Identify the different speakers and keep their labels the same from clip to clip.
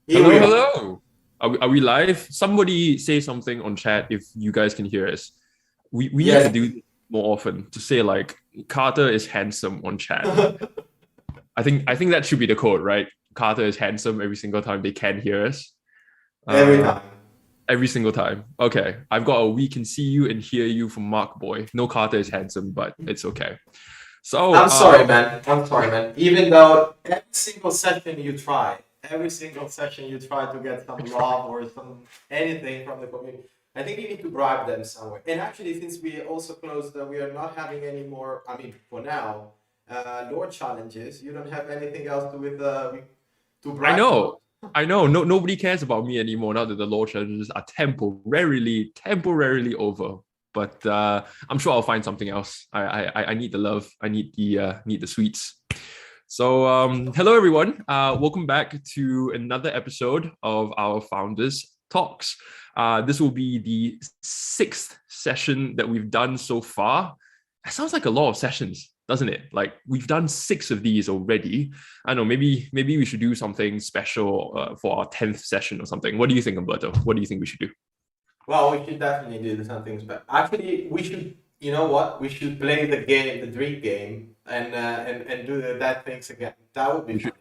Speaker 1: Here
Speaker 2: Hello,
Speaker 1: we are.
Speaker 2: hello. Are we live? Somebody say something on chat if you guys can hear us. We need to
Speaker 1: Yes.
Speaker 2: do this more often to say like Carter is handsome on chat. I think that should be the code, right? Carter is handsome every single time they can hear us.
Speaker 1: Every
Speaker 2: Uh
Speaker 1: time.
Speaker 2: every single time. Okay. I've got a we can see you and hear you from Mark Boy. No Carter is handsome, but it's okay. So
Speaker 1: I'm sorry, man. I'm sorry, man. Even though every single session you try to get some love or some anything from the community, I think you need to bribe them somewhere. And actually, since we also closed, we are not having any more. I mean, for now, lore challenges. You don't have anything else to
Speaker 2: I
Speaker 1: bribe
Speaker 2: know.
Speaker 1: for.
Speaker 2: I know. No, nobody cares about me anymore now that the law challenges are temporarily over. But I'm sure I'll find something else. I need the love. I need the sweets. So hello everyone. Welcome back to another episode of our Founders Talks. This will be the sixth session that we've done so far. That sounds like a lot of sessions, doesn't it? Like we've done six of these already. I don't know. Maybe we should do something special for our 10th session or something. What do you think, Umberto? What do you think we should do?
Speaker 1: Well, we should definitely do something special. Actually, we should. You know what? We should play the game, the dream game, and do that things again. That would be
Speaker 2: We should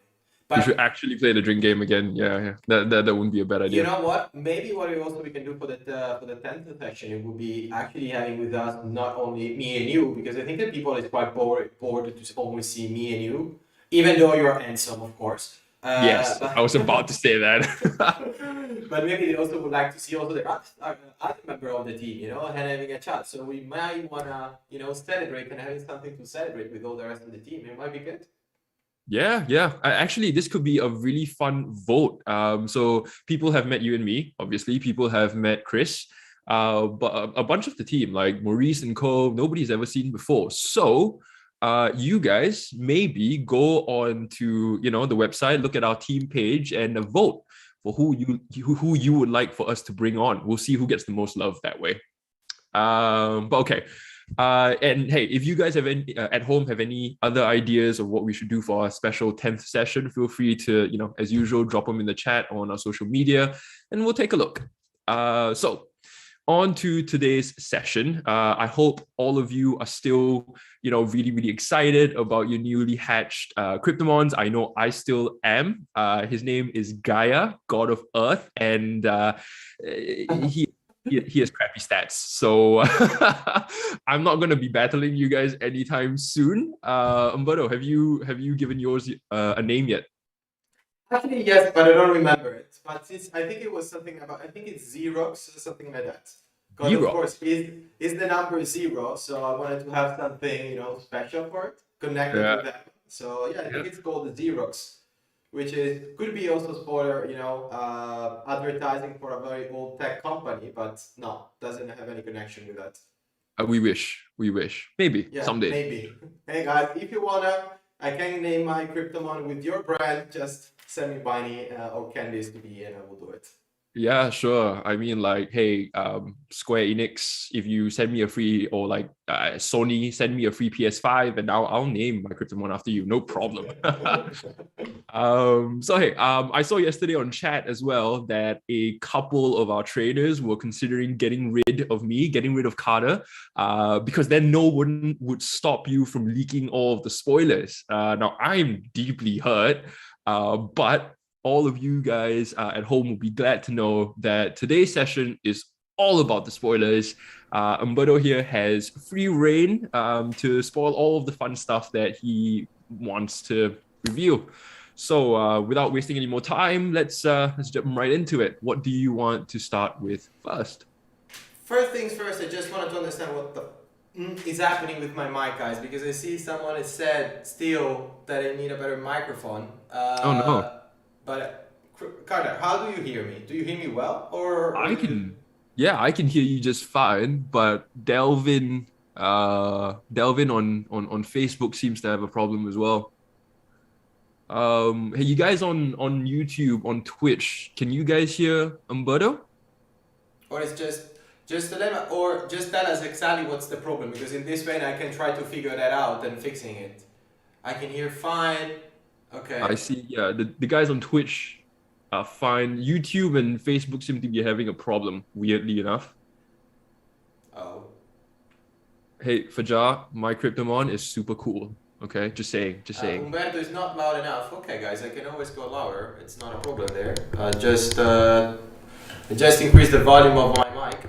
Speaker 1: funny.
Speaker 2: we should
Speaker 1: But
Speaker 2: actually play the drink game again. Yeah, yeah. That wouldn't be a bad
Speaker 1: you
Speaker 2: idea.
Speaker 1: know what? Maybe what we can do for the tenth section, it would be actually having with us not only me and you, because I think that people is quite bored to only see me and you, even though you're handsome, of course.
Speaker 2: Yes, I was about to say that.
Speaker 1: But maybe they also would like to see also the other member of the team, and having a chat. So we might wanna, celebrate and having something to celebrate with all the rest of the team. It might be good.
Speaker 2: Yeah, yeah. Actually, this could be a really fun vote. So people have met you and me, obviously. People have met Chris, but a bunch of the team, like Maurice and Co, nobody's ever seen before. So, you guys maybe go on to the website, look at our team page, and vote for who you would like for us to bring on. We'll see who gets the most love that way. But okay. And hey, if you guys have any at home have any other ideas of what we should do for our special 10th session, feel free to, as usual, drop them in the chat on our social media and we'll take a look. So on to today's session. I hope all of you are still, really, really excited about your newly hatched Kryptomons. I know I still am. His name is Gaia, God of Earth, and he has crappy stats. So I'm not going to be battling you guys anytime soon. Umberto, have you given yours a name yet?
Speaker 1: Actually, yes, but I don't remember it. But I think it was something about, I think it's Xerox or something like that. Because of
Speaker 2: Zero.
Speaker 1: course, is the number zero, so I wanted to have something, special for it, connected
Speaker 2: Yeah,
Speaker 1: with that. So yeah, I
Speaker 2: yeah.
Speaker 1: think it's called the Xerox, which is could be also for, advertising for a very old tech company, but no, doesn't have any connection with that.
Speaker 2: We wish. Maybe
Speaker 1: Yeah,
Speaker 2: someday.
Speaker 1: maybe. Hey guys, if you wanna, I can name my Kryptomon with your brand. Just send me Bunny or candies to be, and I will do it.
Speaker 2: Yeah, sure. I mean, like, hey, Square Enix, if you send me a free, or like Sony, send me a free PS5, and I'll name my Krypton after you, no problem. So hey, I saw yesterday on chat as well that a couple of our traders were considering getting rid of me, getting rid of Carter, because then no one would stop you from leaking all of the spoilers. Now I'm deeply hurt, but all of you guys at home will be glad to know that today's session is all about the spoilers. Umberto here has free reign to spoil all of the fun stuff that he wants to review. So without wasting any more time, let's jump right into it. What do you want to start with first?
Speaker 1: First things first, I just wanted to understand what the is happening with my mic, guys, because I see someone has said still that I need a better microphone.
Speaker 2: Oh no,
Speaker 1: But Carter, how do you hear me? Do you hear me well, or
Speaker 2: I
Speaker 1: is it?
Speaker 2: can, yeah, I can hear you just fine, but Delvin on Facebook seems to have a problem as well. Hey, you guys on YouTube, on Twitch, can you guys hear Umberto?
Speaker 1: Or it's just a lemma, or just tell us exactly what's the problem, because in this way I can try to figure that out and fixing it. I can hear fine.
Speaker 2: I
Speaker 1: Okay.
Speaker 2: see. Yeah, the guys on Twitch. Fine. YouTube and Facebook seem to be having a problem, weirdly enough.
Speaker 1: Oh.
Speaker 2: Hey, Fajar, my Kryptomon is super cool. Okay, just saying, just saying.
Speaker 1: Umberto is not loud enough. Okay, guys, I can always go louder. It's not a problem there. Just increase the volume of my mic.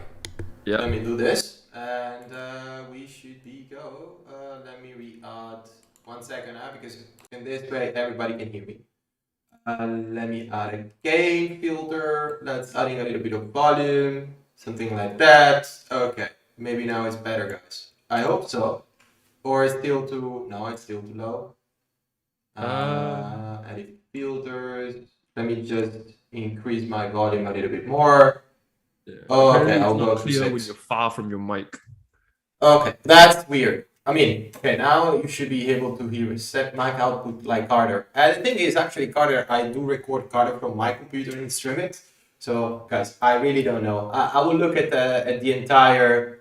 Speaker 2: Yeah.
Speaker 1: Let me do this, and we should be go. Let me re-add 1 second now because in this way everybody can hear me. Let me add a gain filter. That's adding a little bit of volume, something like that. Okay, maybe now it's better, guys. I hope so. Or it's still too. No, it's still too low. Edit filters. Let me just increase my volume a little bit more.
Speaker 2: Yeah.
Speaker 1: Oh,
Speaker 2: Apparently,
Speaker 1: okay,
Speaker 2: it's
Speaker 1: I'll
Speaker 2: not
Speaker 1: go to
Speaker 2: clear when
Speaker 1: 6.
Speaker 2: you're far from your mic.
Speaker 1: Okay, that's weird. I mean, okay, now you should be able to hear set mic output like Carter. And the thing is, actually, Carter, I do record Carter from my computer and stream it. So, guys, I really don't know. I will look at the entire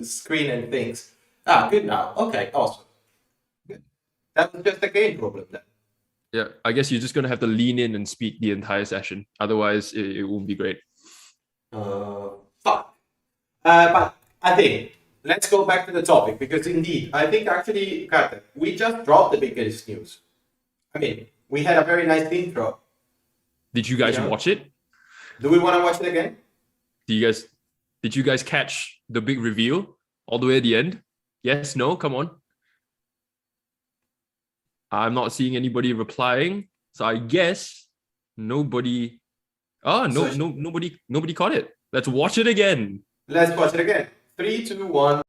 Speaker 1: screen and things. Ah, good now. Okay, awesome. Good. That was just a gain problem then.
Speaker 2: Yeah, I guess you're just gonna have to lean in and speak the entire session. Otherwise, it won't be great.
Speaker 1: Fuck. But I think let's go back to the topic because indeed, I think actually, Carter, we just dropped the biggest news. I mean, we had a very nice intro.
Speaker 2: Did you guys
Speaker 1: You know?
Speaker 2: watch it?
Speaker 1: Do we want to watch it again?
Speaker 2: Did you guys catch the big reveal all the way at the end? Yes, no, come on. I'm not seeing anybody replying, so I guess nobody. Oh no,
Speaker 1: So-
Speaker 2: nobody caught it. Let's watch it again.
Speaker 1: Let's watch it again. 3, 2, 1.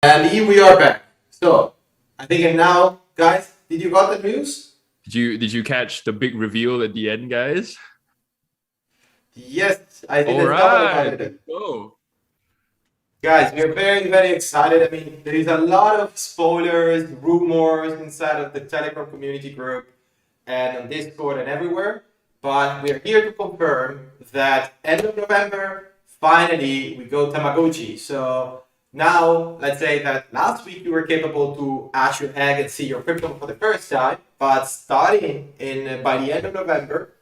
Speaker 1: And here we are back. So, I think now, guys, did you got the news?
Speaker 2: Did you catch the big reveal at the end, guys?
Speaker 1: Yes, I think
Speaker 2: All
Speaker 1: let's talk about
Speaker 2: right,
Speaker 1: it.
Speaker 2: let's go.
Speaker 1: Guys, we're very, very excited. I mean, there is a lot of spoilers, rumors inside of the Telegram community group and on Discord and everywhere. But we're here to confirm that end of November, finally, we go Tamagotchi. So now, let's say that last week you were capable to ash your egg and see your crypto for the first time. But starting by the end of November,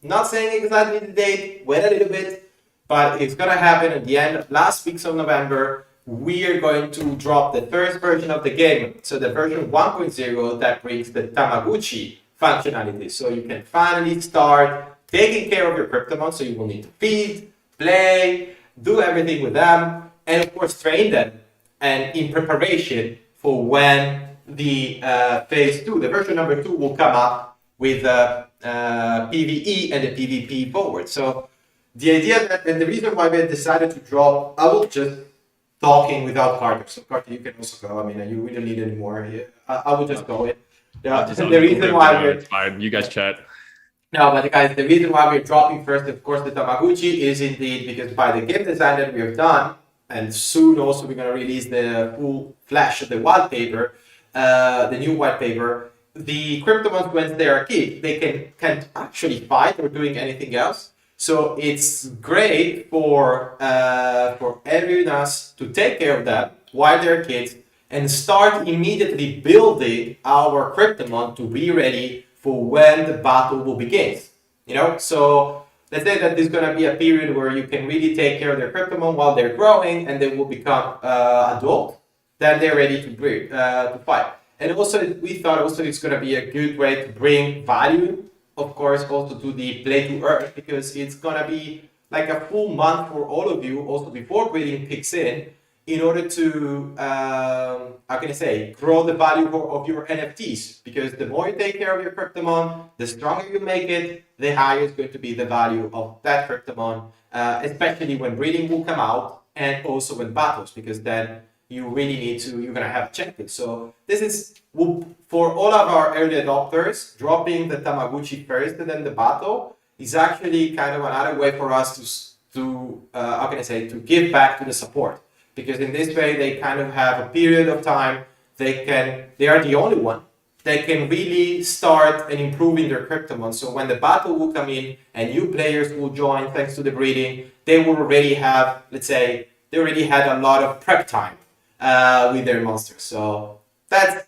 Speaker 1: not saying exactly the date, wait a little bit, but it's gonna happen at the end of last week of November. We are going to drop the first version of the game, so the version 1.0 that brings the Tamagotchi functionality. So you can finally start taking care of your Kryptomon. So you will need to feed, play, do everything with them, and of course train them. And in preparation for when the phase 2, the version number 2, will come up with PvE and the PvP forward. So the idea that, and the reason why we decided to drop, I will just talking without Carter. So Carter, you can also go. I mean, you don't need any more. I will just go in.
Speaker 2: I'll just
Speaker 1: The
Speaker 2: go
Speaker 1: reason
Speaker 2: grab
Speaker 1: why
Speaker 2: dinner,
Speaker 1: we're
Speaker 2: it's fine. You guys chat.
Speaker 1: no, but guys, the reason why we're dropping first, of course, the Tamagotchi is indeed because by the game design that we have done, and soon also we're gonna release the full flash of the whitepaper, the new whitepaper. The Kryptomons, once they are kicked, they can't actually fight or doing anything else. So it's great for everyone else to take care of them while they're kids and start immediately building our Kryptomon to be ready for when the battle will begin. You know, so let's say that there's gonna be a period where you can really take care of their Kryptomon while they're growing and they will become adult. Then they're ready to fight. And also, we thought also it's gonna be a good way to bring value, of course, also to the play to earn, because it's gonna be like a full month for all of you, also before breeding kicks in order to, how can I say, grow the value of your NFTs. Because the more you take care of your Kryptomon, the stronger you make it, the higher is going to be the value of that Kryptomon, especially when breeding will come out and also when battles, because then you really need to, you're gonna have to check it. So this is for all of our early adopters, dropping the Tamagotchi first and then the battle is actually kind of another way for us to how can I say, to give back to the support, because in this way they kind of have a period of time they are the only one they can really start and improving their Kryptomon. So when the battle will come in and new players will join thanks to the breeding, they will already have, let's say, they already had a lot of prep time with their monsters. So that's,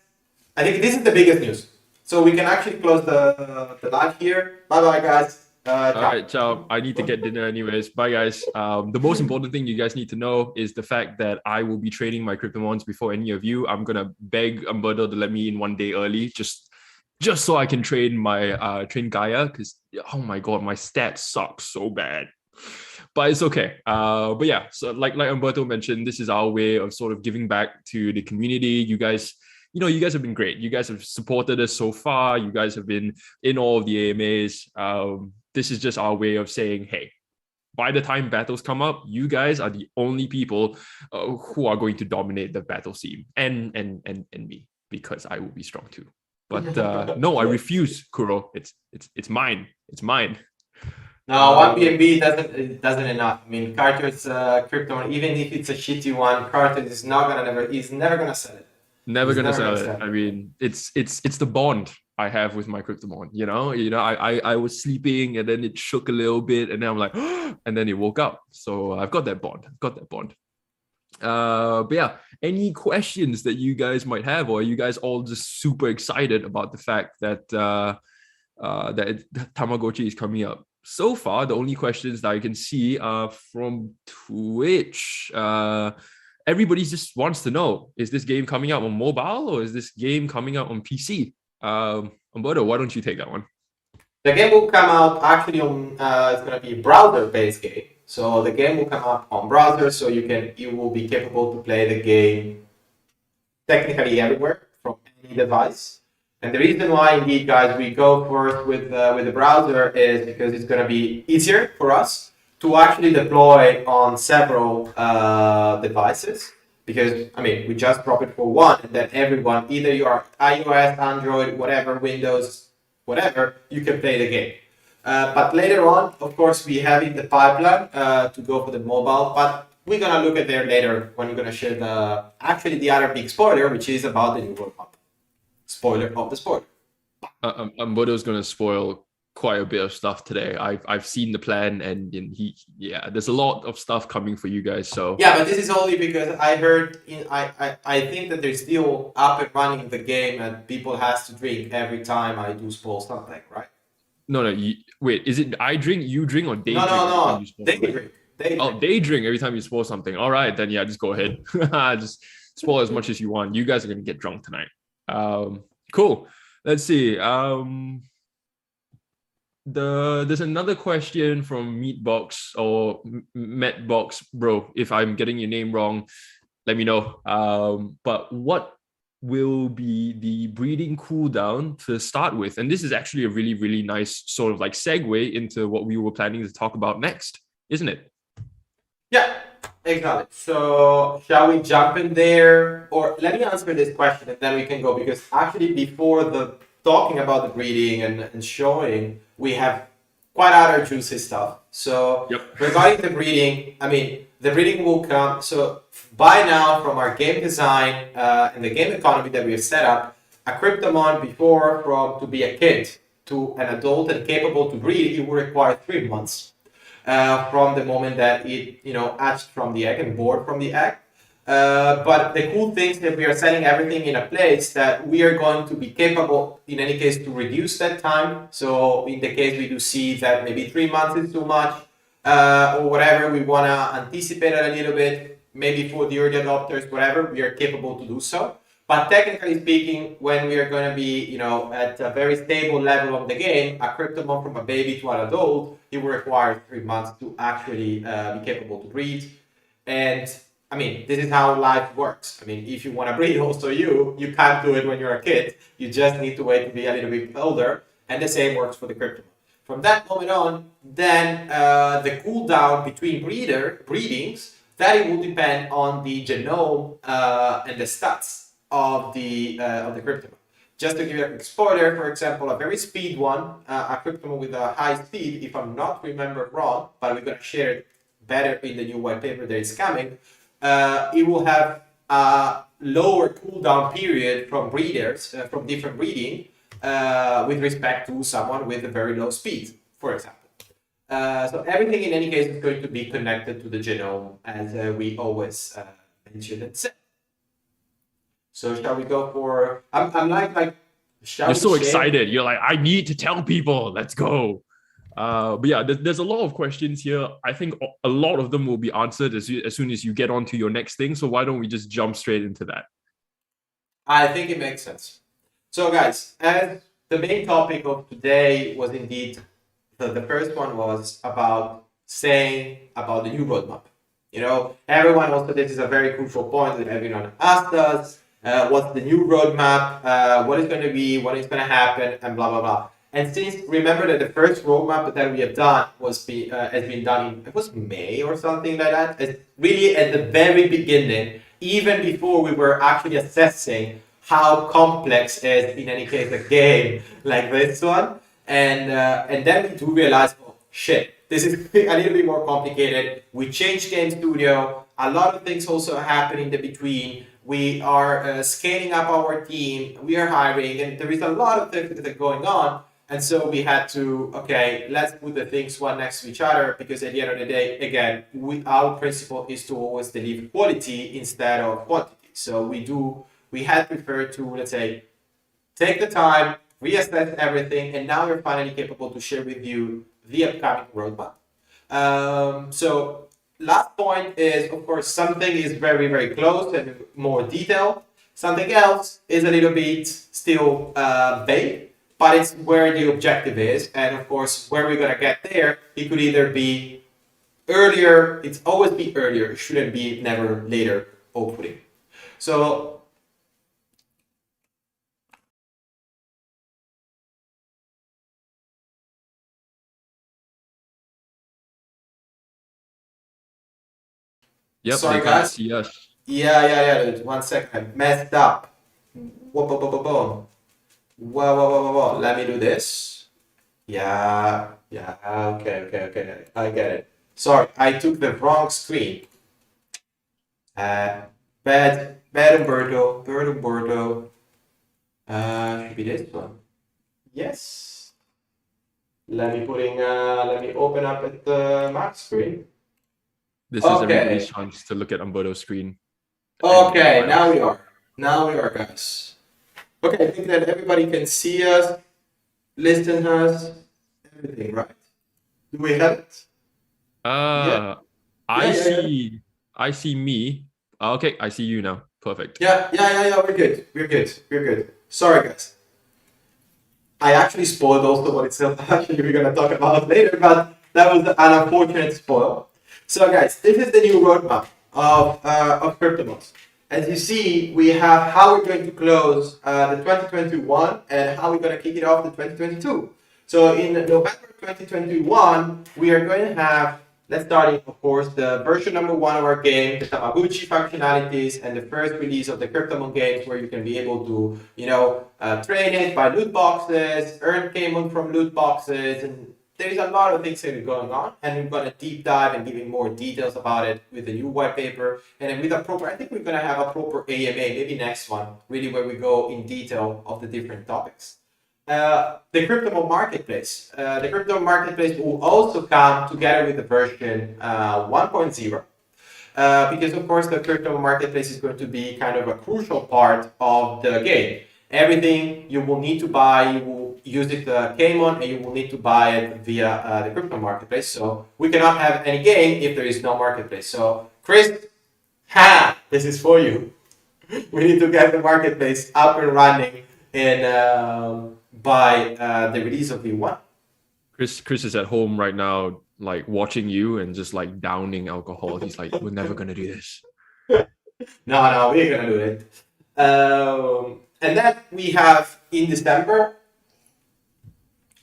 Speaker 1: I think this is the biggest news. So we can actually close the live here. Bye bye, guys.
Speaker 2: All right, ciao. I need to get dinner anyways. Bye, guys. The most important thing you guys need to know is the fact that I will be training my Kryptomons before any of you. I'm gonna beg Umberto to let me in one day early, just so I can train my train Gaia, because oh my god, my stats suck so bad. But it's okay. But yeah, so like Umberto mentioned, this is our way of sort of giving back to the community. You guys, you guys have been great. You guys have supported us so far. You guys have been in all of the AMAs. This is just our way of saying, hey, by the time battles come up, you guys are the only people who are going to dominate the battle scene, and me, because I will be strong too. But no, I refuse, Kuro. It's mine. It's mine.
Speaker 1: No, one BNB doesn't enough. I mean, Carter's Krypton, even if it's a shitty one, Carter is never gonna sell it.
Speaker 2: Never gonna sell it. I mean, it's the bond I have with my Kryptomon. I was sleeping and then it shook a little bit, and then I'm like, and then it woke up. So I've got that bond. But yeah, any questions that you guys might have, or are you guys all just super excited about the fact that that Tamagotchi is coming up? So far, the only questions that I can see are from Twitch. Everybody just wants to know, is this game coming out on mobile or is this game coming out on PC? Umberto, why don't you take that one?
Speaker 1: The game will come out actually on, it's going to be a browser-based game. So the game will come out on browser, so you will be capable to play the game technically everywhere from any device. And the reason why, indeed, guys, we go first with the browser is because it's going to be easier for us to actually deploy on several devices. Because, I mean, we just drop it for one, and then everyone, either you are iOS, Android, whatever, Windows, whatever, you can play the game. But later on, of course, we have in the pipeline to go for the mobile, but we're going to look at there later when we're going to share the other big spoiler, which is about the new World Cup. Spoiler of the spoiler.
Speaker 2: Umberto's going to spoil quite a bit of stuff today. I've seen the plan, and there's a lot of stuff coming for you guys. So
Speaker 1: yeah, but this is only because I heard I think that they're still up and running the game, and people has to drink every time I do spoil something, right?
Speaker 2: No, wait. Is it I drink, you drink, or they drink?
Speaker 1: No. They drink.
Speaker 2: They drink every time you spoil something. All right, then yeah, just go ahead. Just spoil as much as you want. You guys are gonna get drunk tonight. Cool. Let's see. There's another question from Meatbox or Metbox, bro. If I'm getting your name wrong, let me know. But what will be the breeding cooldown to start with? And this is actually a really, really nice sort of like segue into what we were planning to talk about next, isn't it?
Speaker 1: Yeah, exactly. So shall we jump in there, or let me answer this question and then we can go, because actually before the talking about the breeding and showing, we have quite other juicy stuff. So regarding the breeding, I mean, the breeding will come. So by now, from our game design and the game economy that we have set up, a Kryptomon before, from to be a kid to an adult and capable to breed, it will require 3 months. From the moment that it, hatched from the egg and born from the egg. But the cool thing is that we are setting everything in a place that we are going to be capable, in any case, to reduce that time. So in the case we do see that maybe 3 months is too much, or whatever, we want to anticipate it a little bit, maybe for the early adopters, whatever, we are capable to do so. But technically speaking, when we are going to be, at a very stable level of the game, a Kryptomon from a baby to an adult, it will require 3 months to actually be capable to breed. And I mean, this is how life works. I mean, if you want to breed also you can't do it when you're a kid. You just need to wait to be a little bit older. And the same works for the Kryptomon. From that moment on, then the cooldown between breedings that it will depend on the genome and the stats of the Kryptomon. Just to give you a quick spoiler, for example, a very speed one, a Kryptomon with a high speed, if I'm not remembered wrong, but we're going to share it better in the new white paper that is coming, it will have a lower cooldown period from breeders, from different breeding, with respect to someone with a very low speed, for example. So everything in any case is going to be connected to the genome, as we always mention and say. So shall we go for? I'm like, shall
Speaker 2: You're
Speaker 1: we
Speaker 2: so
Speaker 1: share?
Speaker 2: excited. You're like, I need to tell people. Let's go. But yeah, there's a lot of questions here. I think a lot of them will be answered as soon as you get on to your next thing. So why don't we just jump straight into that?
Speaker 1: I think it makes sense. So guys, as the main topic of today was indeed the first one was about saying about the new roadmap. You know, everyone also, this is a very crucial point that everyone asked us. What's the new roadmap? What is going to be? What is going to happen? And blah blah blah. And since remember that the first roadmap that we have done has been done in, it was May or something like that. It's really at the very beginning, even before we were actually assessing how complex is in any case a game like this one. And then we do realize, oh shit, this is a little bit more complicated. We changed game studio. A lot of things also happen in the between. We are scaling up our team. We are hiring, and there is a lot of things that are going on. And so we had to, okay, let's put the things one next to each other, because at the end of the day, again, our principle is to always deliver quality instead of quantity. So we had preferred to, let's say, take the time, reassess everything, and now we're finally capable to share with you the upcoming roadmap. So last point is, of course, something is very, very close and more detailed. Something else is a little bit still vague, but it's where the objective is. And of course, where we're going to get there, it could either be earlier, it's always be earlier, it shouldn't be never later, hopefully. So
Speaker 2: Yep,
Speaker 1: sorry
Speaker 2: they can't
Speaker 1: guys.
Speaker 2: see us.
Speaker 1: Yeah. 1 second. I messed up. Whoa, whoa, whoa, whoa, whoa. Whoa. Let me do this. Yeah. Okay. I get it. Sorry, I took the wrong screen. Bad Umberto. Bird Umberto. Should be this one. Yes. Let me open up at the max screen.
Speaker 2: This is everybody's chance to look at Umberto's screen.
Speaker 1: Okay, now we are. Guys. Okay, I think that everybody can see us, listen us, everything, right? Do we have it? Yeah.
Speaker 2: I
Speaker 1: Yeah.
Speaker 2: I see me. Okay, I see you now. Perfect.
Speaker 1: Yeah. We're good. Sorry, guys. I actually spoiled also what it's actually we're gonna talk about later, but that was an unfortunate spoil. So, guys, this is the new roadmap of Kryptomon. As you see, we have how we're going to close the 2021 and how we're going to kick it off the 2022. So in November 2021, we are going to have, let's start in, of course, the version number 1 of our game, the Tamaguchi functionalities, and the first release of the Kryptomon games, where you can be able to, train it by loot boxes, earn Kmon from loot boxes, and there's a lot of things that are going on, and we're going to deep dive and giving more details about it with the new white paper, and then with a proper, I think we're going to have a proper AMA, maybe next one, really where we go in detail of the different topics. The Kryptomon Marketplace. The Kryptomon Marketplace will also come together with the version 1.0. Because of course the Kryptomon Marketplace is going to be kind of a crucial part of the game. Everything you will need to buy, you will use it Kmon, and you will need to buy it via the Kryptomon Marketplace. So we cannot have any game if there is no marketplace. So Chris, this is for you. We need to get the marketplace up and running and by the release of V1.
Speaker 2: Chris is at home right now, like watching you and just like downing alcohol. He's like, we're never gonna do this.
Speaker 1: No, we're gonna do it. And then we have in December,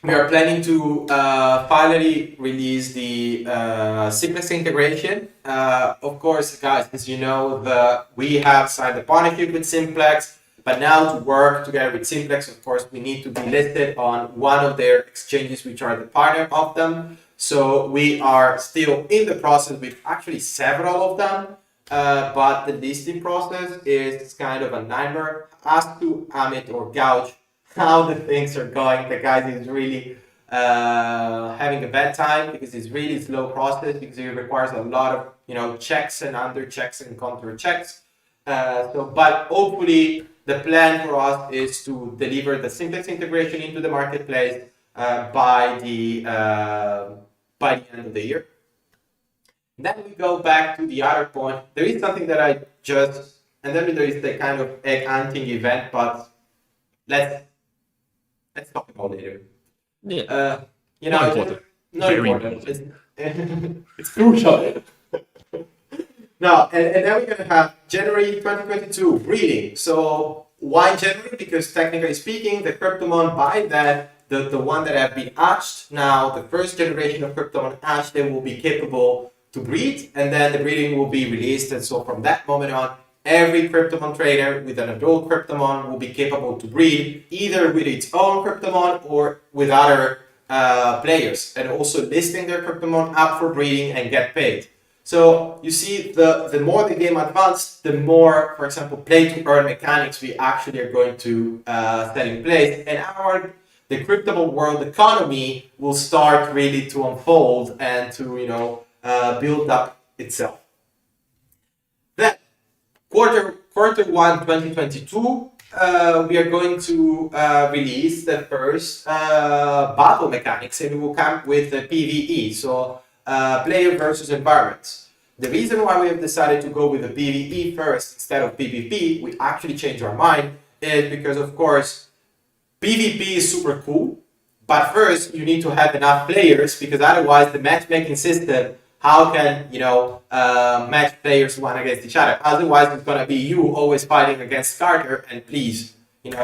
Speaker 1: we are planning to finally release the Simplex integration. Of course, guys, as you know, we have signed a partnership with Simplex, but now to work together with Simplex, of course, we need to be listed on one of their exchanges, which are the partner of them. So we are still in the process with actually several of them, but the listing process is kind of a nightmare. Ask to Amit or Gouch how the things are going. The guy is really having a bad time because it's really slow process because it requires a lot of checks and under checks and counter checks. But hopefully the plan for us is to deliver the Simplex integration into the marketplace by the end of the year. Then we go back to the other point. There is something that and then there is the kind of egg hunting event, but let's talk about it later.
Speaker 2: Yeah.
Speaker 1: Not
Speaker 2: important.
Speaker 1: Not
Speaker 2: Very
Speaker 1: important. It's crucial. Now, and then we're gonna have January 2022 breeding. So why January? Because technically speaking, the Kryptomon by that, the one that have been hatched now, the first generation of Kryptomon hatched, they will be capable to breed, and then the breeding will be released. And so from that moment on, every Kryptomon trainer with an adult Kryptomon will be capable to breed either with its own Kryptomon or with other players, and also listing their Kryptomon up for breeding and get paid. So you see, the more the game advanced, the more, for example, play to earn mechanics we actually are going to set in place, and the Kryptomon world economy will start really to unfold and to build up itself. Then quarter 1 2022, we are going to release the first battle mechanics, and we will come with the PvE, so player versus environments. The reason why we have decided to go with the PvE first instead of PvP, we actually changed our mind, is because of course PvP is super cool, but first you need to have enough players, because otherwise the matchmaking system, how can match players one against each other? Otherwise it's gonna be you always fighting against Carter, and please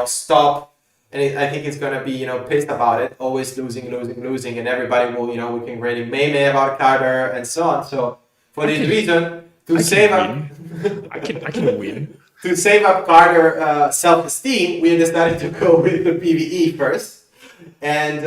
Speaker 1: stop. And I think it's gonna be pissed about it, always losing, and everybody will we can really meme about Carter and so on. So for this reason, to save up,
Speaker 2: I can win.
Speaker 1: To save up Carter self-esteem, we decided to go with the PvE first. And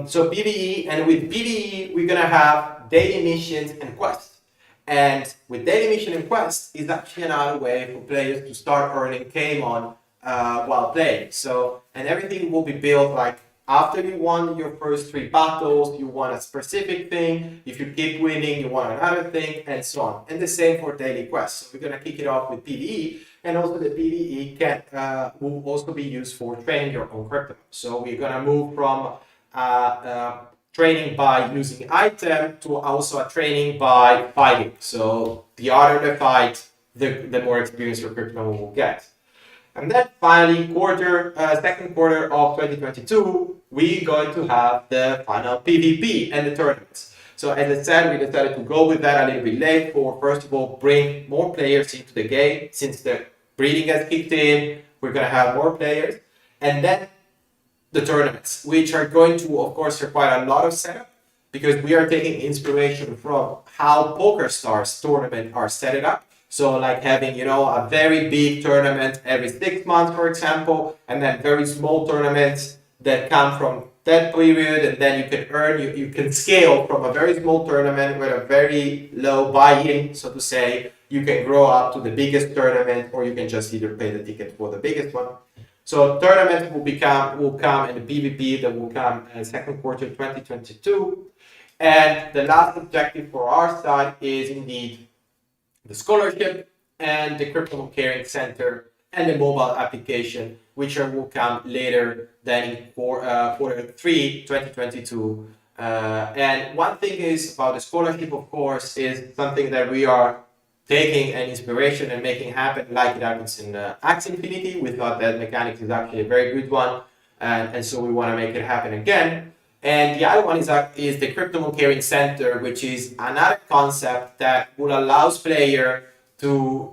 Speaker 1: so PvE, and with PvE we're gonna have daily missions and quests. And with daily mission and quests is actually another way for players to start earning K-Mon while playing. So, and everything will be built like after you won your first 3 battles, you want a specific thing. If you keep winning, you want another thing, and so on. And the same for daily quests. So we're gonna kick it off with PvE, and also the PvE will also be used for training your own Kryptomon. So we're gonna move from training by using item to also a training by fighting. So the harder the fight, the more experience your Kryptomon will get. And then finally, second quarter of 2022, we're going to have the final PvP and the tournaments. So as I said, we decided to go with that a little bit late for, first of all, bring more players into the game. Since the breeding has kicked in, we're going to have more players. And then the tournaments, which are going to, of course, require a lot of setup, because we are taking inspiration from how PokerStars tournament are set up. So like having, a very big tournament every 6 months, for example, and then very small tournaments that come from that period, and then you can earn, you can scale from a very small tournament with a very low buy-in, so to say. You can grow up to the biggest tournament, or you can just either pay the ticket for the biggest one. So tournaments will come in the PvP that will come in second quarter 2022. And the last objective for our side is indeed the scholarship and the Kryptomon Caring Center and the mobile application, which will come later than in quarter 3 2022. And one thing is about the scholarship, of course, is something that we are taking an inspiration and making happen, like it happens in Axie Infinity. We thought that mechanics is actually a very good one, and so we want to make it happen again. And the other one is the Kryptomon Caring Center, which is another concept that will allow player to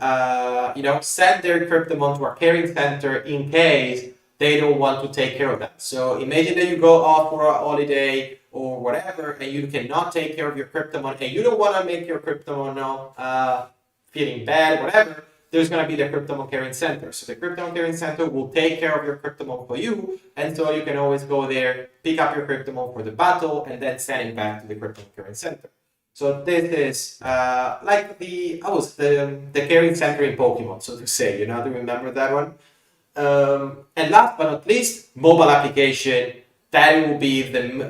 Speaker 1: send their Kryptomon to a caring center in case they don't want to take care of that. So imagine that you go off for a holiday or whatever, and you cannot take care of your Kryptomon, and you don't want to make your Kryptomon now feeling bad, whatever. There's going to be the Kryptomon Caring Center. So the Kryptomon Caring Center will take care of your Kryptomon for you, and so you can always go there, pick up your Kryptomon for the battle, and then send it back to the Kryptomon Caring Center. So this is like the Caring Center in Pokemon, so to say. You know, do you remember that one? And last but not least, mobile application. That will be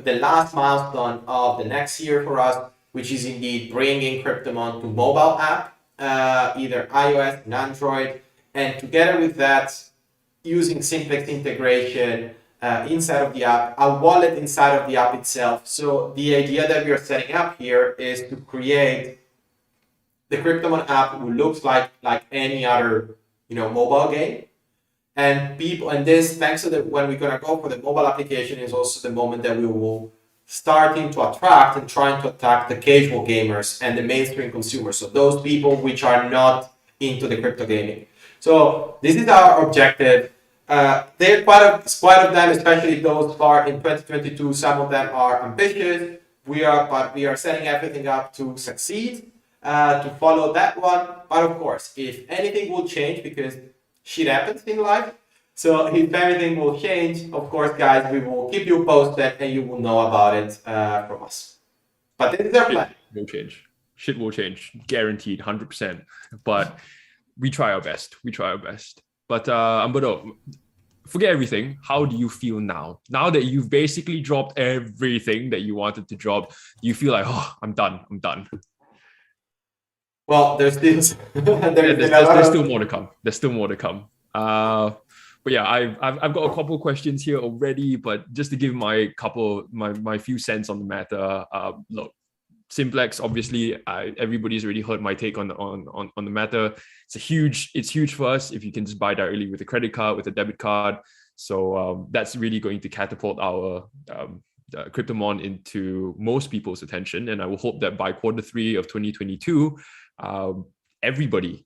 Speaker 1: the last milestone of the next year for us, which is indeed bringing Kryptomon to mobile app, either iOS and Android, and together with that, using Simplex integration inside of the app, a wallet inside of the app itself. So the idea that we are setting up here is to create the Kryptomon app who looks like any other mobile game. And people, and this, thanks to when we're gonna go for the mobile application, is also the moment that we will starting to attract and trying to attack the casual gamers and the mainstream consumers. So those people which are not into the crypto gaming. So this is our objective. They're quite of them, especially those far in 2022. Some of them are ambitious. We are setting everything up to succeed, to follow that one. But of course, if anything will change, because shit happens in life. So if everything will change, of course, guys, we will keep you posted and you will know about it from us. But this is our plan.
Speaker 2: Will change. Shit will change, guaranteed, 100%. But we try our best. But Umberto, forget everything. How do you feel now? Now that you've basically dropped everything that you wanted to drop, you feel like, oh, I'm done.
Speaker 1: Well, there's still
Speaker 2: there's still more to come. But yeah, I've got a couple of questions here already. But just to give my few cents on the matter, look, Simplex, obviously, everybody's already heard my take on the matter. It's huge for us if you can just buy directly with a credit card, with a debit card. So that's really going to catapult our Kryptomon into most people's attention, and I will hope that by Q3 of 2022. Everybody,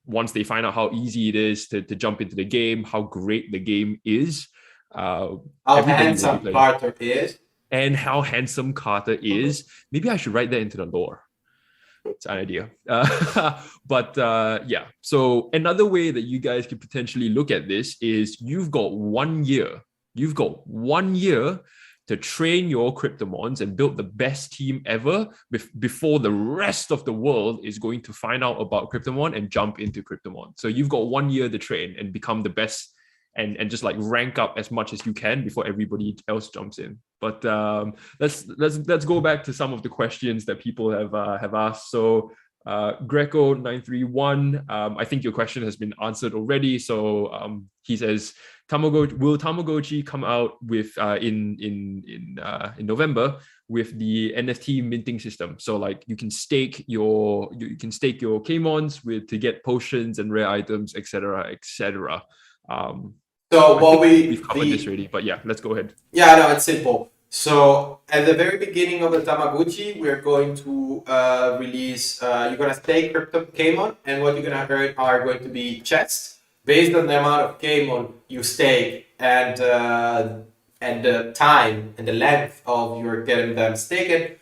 Speaker 2: once they find out how easy it is to jump into the game, how great the game is,
Speaker 1: how handsome Carter is,
Speaker 2: and how handsome Carter is. Maybe I should write that into the lore. It's an idea. But yeah, so another way that you guys could potentially look at this is you've got 1 year. You've got 1 year to train your Kryptomons and build the best team ever before the rest of the world is going to find out about Kryptomon and jump into Kryptomon. So you've got 1 year to train and become the best and just like rank up as much as you can before everybody else jumps in. But let's go back to some of the questions that people have asked. So Greco 931, I think your question has been answered already. So he says, will Tamagotchi come out with in November with the NFT minting system? So like you can stake your Kmons to get potions and rare items, etc.
Speaker 1: So what
Speaker 2: we've covered this already, but yeah, let's go ahead.
Speaker 1: Yeah, no, it's simple. So at the very beginning of the Tamagotchi, we're going to release. You're gonna stake crypto Kmon, and what you're gonna earn are going to be chests based on the amount of Kmon you stake and the time and the length of your getting them staked.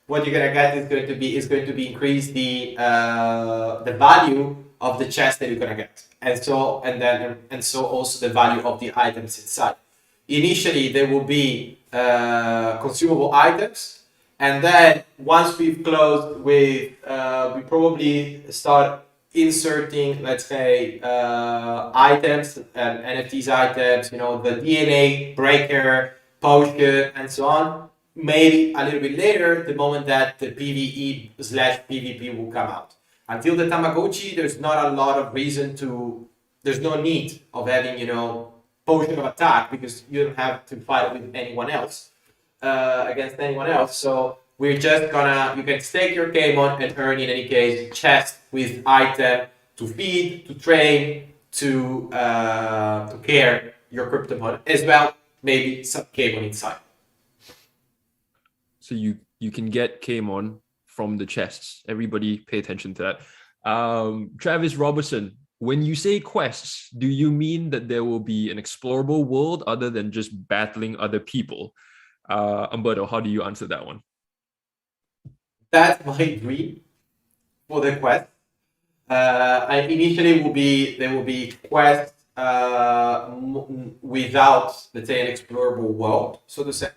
Speaker 1: What you're gonna get is going to be increase the value of the chest that you're gonna get, and so also the value of the items inside. Initially, there will be consumable items, and then once we've closed with, we probably start inserting, let's say, items and NFTs items, the DNA breaker, potion, and so on. Maybe a little bit later, the moment that the PvE/PvP will come out. Until the Tamagotchi, there's not a lot of there's no need of having, potion of attack, because you don't have to fight with anyone else, against anyone else. So we're just you can stake your Kmon and earn, in any case, chest with item to feed, to train, to care your Kryptomon, as well, maybe some Kmon inside.
Speaker 2: So you can get Kmon from the chests. Everybody pay attention to that. Travis Robertson, when you say quests, do you mean that there will be an explorable world other than just battling other people? Umberto, how do you answer that one?
Speaker 1: That's my dream for the quest. I initially will be there will be quests without, let's say, an explorable world, so to say.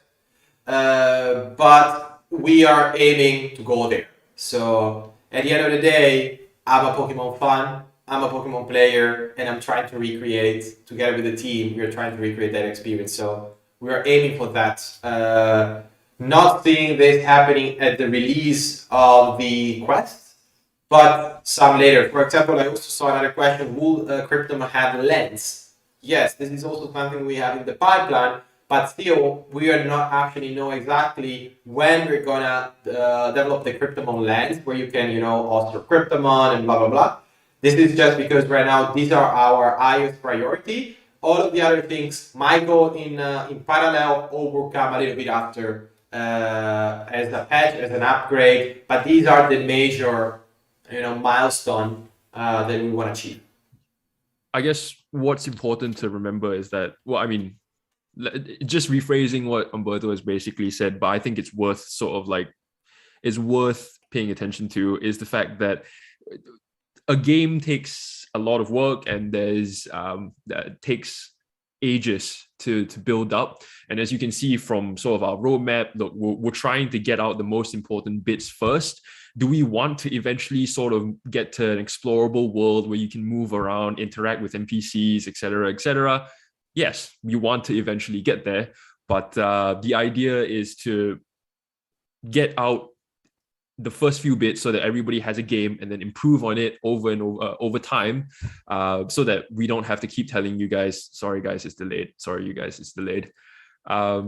Speaker 1: But we are aiming to go there. So at the end of the day, I'm a Pokemon fan, I'm a Pokemon player, and I'm trying to recreate, together with the team, we're trying to recreate that experience. So we are aiming for that. Not seeing this happening at the release of the quest, but some later. For example, I also saw another question: will Kryptomon have lens? Yes, this is also something we have in the pipeline, but still, we are not actually know exactly when we're gonna develop the Kryptomon lens, where you can, also Kryptomon and blah blah blah. This is just because right now these are our highest priority. All of the other things might go in parallel or will come a little bit after as a patch, as an upgrade. But these are the major milestone that we want to achieve.
Speaker 2: I guess what's important to remember is that, well, I mean, just rephrasing what Umberto has basically said, but I think it's worth paying attention to, is the fact that a game takes a lot of work, and that takes ages to build up. And as you can see from sort of our roadmap, look, we're trying to get out the most important bits first. Do we want to eventually sort of get to an explorable world where you can move around, interact with NPCs, etc., etc.? Yes, we want to eventually get there, but the idea is to get out the first few bits so that everybody has a game, and then improve on it over and over time, so that we don't have to keep telling you guys, sorry guys, it's delayed. Sorry, you guys, it's delayed.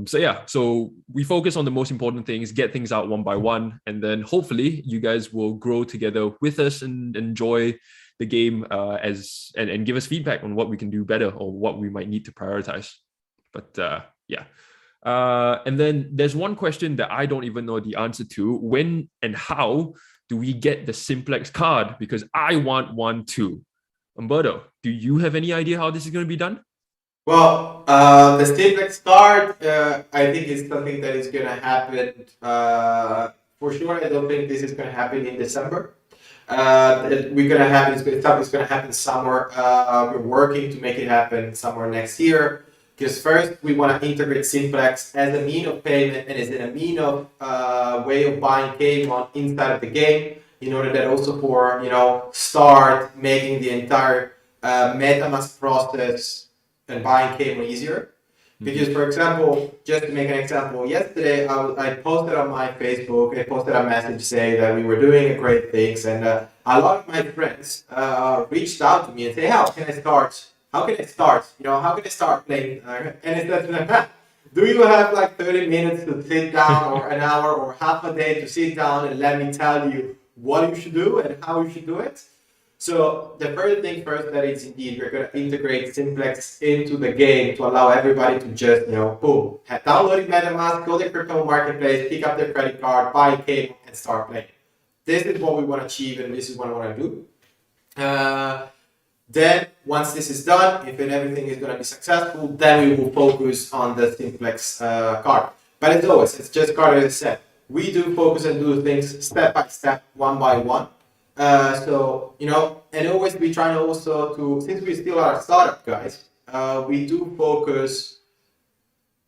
Speaker 2: So we focus on the most important things, get things out one by one, and then hopefully you guys will grow together with us and enjoy the game and give us feedback on what we can do better or what we might need to prioritize. But and then there's one question that I don't even know the answer to. When and how do we get the Simplex card? Because I want one too. Umberto, do you have any idea how this is going to be done?
Speaker 1: Well, the Simplex card, I think is something that is going to happen for sure. I don't think this is going to happen in December. We're going to have it's going to happen somewhere. We're working to make it happen somewhere next year. Because first we want to integrate Simplex as a mean of payment and as a mean of way of buying Kmon inside of the game, in order that also for start making the entire MetaMask process and buying Kmon easier. Because, for example, just to make an example, yesterday I posted on my Facebook, I posted a message saying that we were doing great things, and a lot of my friends reached out to me and say, how can I start? How can I start? How can I start playing? And it's that, do you have like 30 minutes to sit down, or an hour, or half a day to sit down and let me tell you what you should do and how you should do it? So the first thing first, that is indeed we're going to integrate Simplex into the game to allow everybody to just, boom, download MetaMask, go to the crypto marketplace, pick up their credit card, buy a game, and start playing. This is what we want to achieve, and this is what I want to do. Then, once this is done, if everything is going to be successful, then we will focus on the Simplex card. But as always, it's just card as I said. We do focus and do things step by step, one by one. And always we try also to, since we still are a startup, guys, we do focus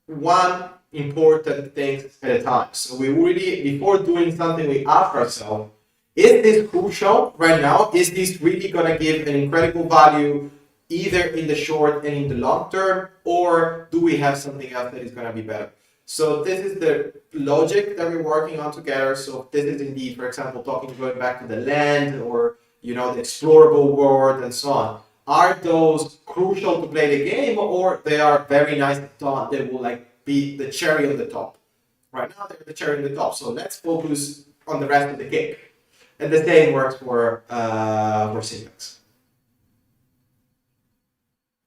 Speaker 1: one important thing at a time. So we really, before doing something, we ask ourselves, is this crucial right now? Is this really going to give an incredible value either in the short and in the long term, or do we have something else that is going to be better? So this is the logic that we're working on together. So this is indeed, for example, going back to the land, or the explorable world and so on. Are those crucial to play the game, or they are very nice thought that will be the cherry on the top? Right now they're the cherry on the top. So let's focus on the rest of the cake. And the same works for Simplex.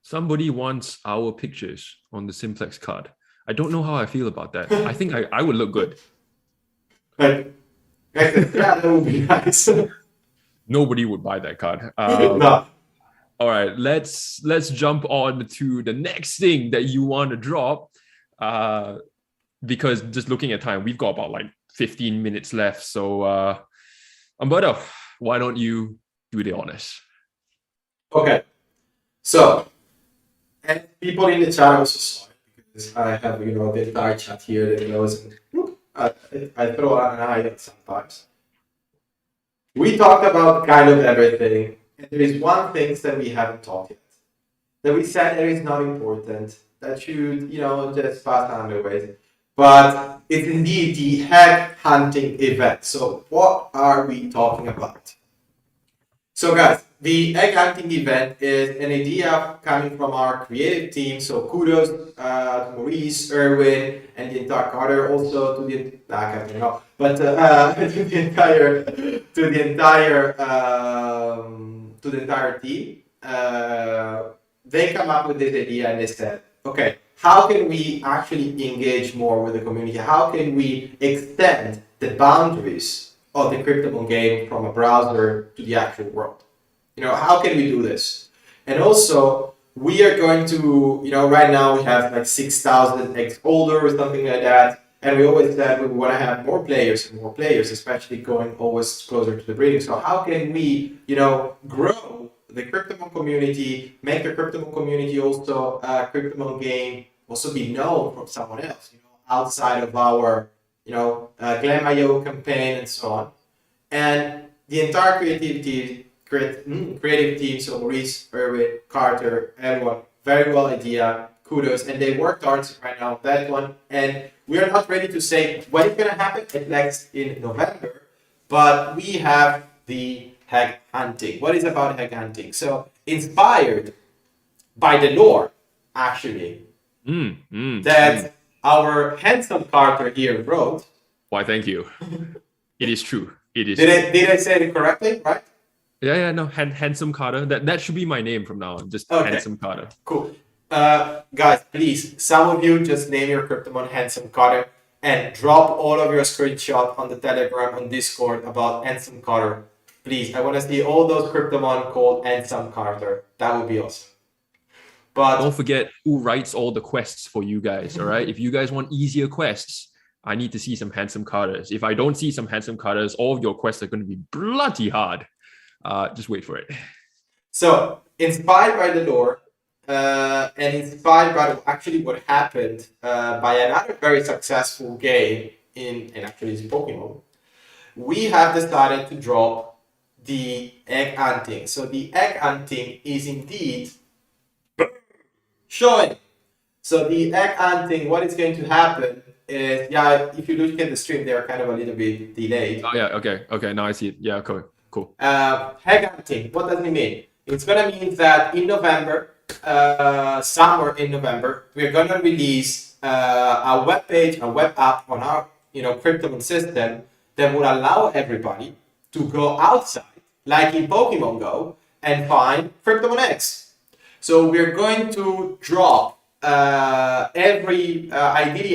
Speaker 2: Somebody wants our pictures on the Simplex card. I don't know how I feel about that. I think I would look good.
Speaker 1: Yeah, that would be nice.
Speaker 2: Nobody would buy that card.
Speaker 1: No.
Speaker 2: All right, let's jump on to the next thing that you want to drop. Because just looking at time, we've got about like 15 minutes left. So Umberto, why don't you do the honors?
Speaker 1: Okay, so and people in the chat also saw it because I have the entire chat here that knows, and I throw an eye sometimes. We talked about kind of everything, and there is one thing that we haven't talked yet. That we said that is not important. That should, just pass under way. But it's indeed the head hunting event. So what are we talking about? So guys, the egg hunting event is an idea coming from our creative team. So kudos to Maurice, Erwin, and the entire Carter, also to the I can't know, but to the entire team. They come up with this idea and they said, okay, how can we actually engage more with the community? How can we extend the boundaries of the Kryptomon game from a browser to the actual world? How can we do this? And also, we are going to, right now we have like 6,000 ex-holder or something like that. And we always said we want to have more players and more players, especially going always closer to the breeding. So how can we, grow the Kryptomon community, make the Kryptomon community also Kryptomon game also be known from someone else, outside of our, Glam.io campaign and so on. And the entire creative team, so Maurice, Erwin, Carter, everyone, very well idea, kudos, and they worked hard right now on that one. And we are not ready to say when it's going to happen, next in November, but we have the hag hunting. What is about hag hunting? So inspired by the lore, actually, that our handsome Carter here wrote.
Speaker 2: Why, thank you. It is true. It is.
Speaker 1: Did I say it correctly? Right?
Speaker 2: Yeah. No, handsome Carter. That should be my name from now on. Just
Speaker 1: okay.
Speaker 2: Handsome Carter.
Speaker 1: Cool. Guys, please, some of you just name your Kryptomon Handsome Carter and drop all of your screenshot on the Telegram and Discord about Handsome Carter. Please, I want to see all those Kryptomon called Handsome Carter. That would be awesome. But
Speaker 2: don't forget who writes all the quests for you guys. All right. If you guys want easier quests, I need to see some handsome Carters. If I don't see some handsome Carters, all of your quests are going to be bloody hard. Just wait for it. So,
Speaker 1: inspired by the lore, and inspired by actually what happened by another very successful game in actually it's Pokemon, we have decided to drop the egg hunting. So the egg hunting is indeed showing. So the egg hunting, what is going to happen is, if you look at the stream, they are kind of a little bit delayed.
Speaker 2: Oh yeah, okay, now I see it. Yeah, cool.
Speaker 1: Egg hunting, what does it mean? It's gonna mean that in November, somewhere in November, we're gonna release a web page, a web app on our Kryptomon system that will allow everybody to go outside, like in Pokemon Go, and find Kryptomon eggs. So we're going to drop ideally